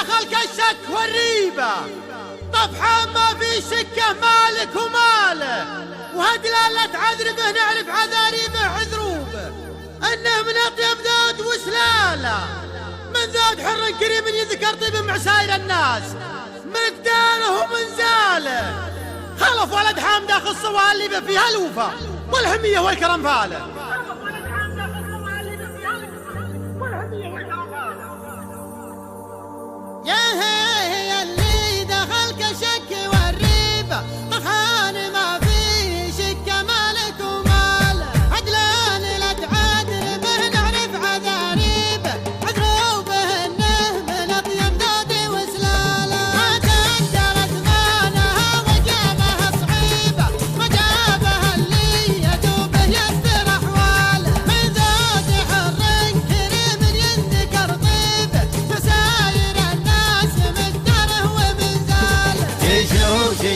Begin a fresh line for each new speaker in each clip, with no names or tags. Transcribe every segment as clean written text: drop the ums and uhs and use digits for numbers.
دخل كالشك والريبة، طفحة ما في شكه مالك وماله، وهدلالة عذربه نعرف عذاريبه عذروبه، انه من اطيب ذات وسلاله، من ذات حر كريم يذكر طيب معساير الناس، مقداره ومنزاله، خلف ولد حامده خص واللي فيها الوفا والحميه والكرم فاله. يا هي اللي دخل كشك والريبة، طفحان ما في شك مالك وماله، عدلان لا تعادل به نعرف عذاريبه، عذروبه انه من اطيب ذات وسلاله، ما قدرت مانها وجابها صعيبه، ما جابها اللي يدوبه يستر احواله، من ذات حر كريم ينذكر طيبه، مساير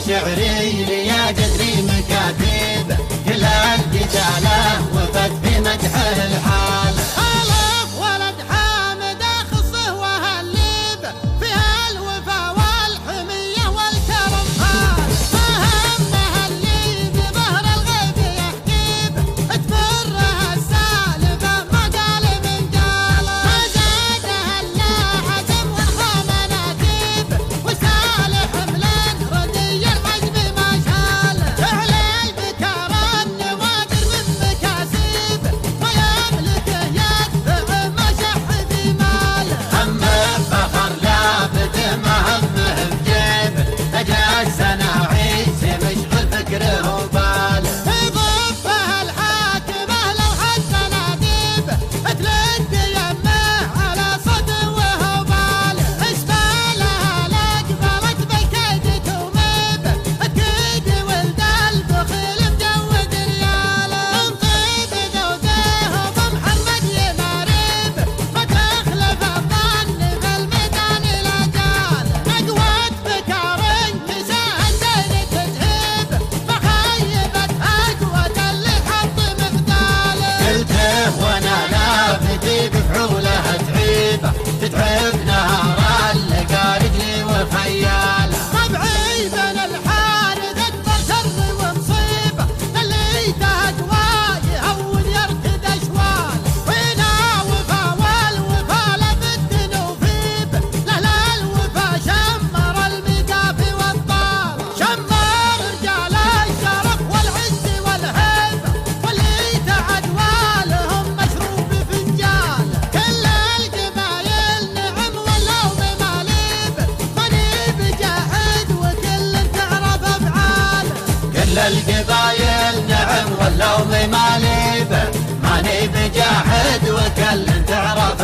شعري ليا جدري مكاتب، كل الرجاله وفت بمدحه الحال، خلف ولد حامد خصه وهالليبه، فيها الوفا والحميه والكرم فال، فهمها اللي بظهر الغيب يحكيبه، تمرها السالفه ما قال من قاله، ما زادها الا عزم والخام ناجيبه، وسالح ملان ردي الحزب ما شاله، على البكار النوادر من مكاسبه، ما يملكه يدفع ما شح في ماله، همه فخر لابده ما همه بجيبه، تجاج سناعيس مشغل فكره وباله، يضفها الحاكمه لو حتى ناديبه، تلد يمه على صدوه وباله، اسبالها لاقبلت بالكيد توميبه، اكيد ولد البخيل مجود رياله، من طيب ذوقه وبمحمد يماريبه، ما تخلف الظن بالميدان لا جاله، نقوت بكار انكساء الدين تتهيبه، فخيبت اقوى اللي حط مقداله، قلته وانا لافتي بفعوله تعيبه، تتعب نهار اللقى رجلي وخياله، طبعي بين الحارث اكبر شر ومصيبه، اللي تهدواه يهون يركد اشواله، وينا وفا والوفا لابد نوفيبه، لا الوفا شمر المقافي والطاله، شمر رجال الشرف والعز والهيبه، واللي تعدوالهم مشروب بفنجاله، كل القبايل نعم ولو بماليبه، ماني بجاحد وكل تعرف افعاله، كل القبايل نعم ولو بماليبه، ماني بجاحد وكل تعرف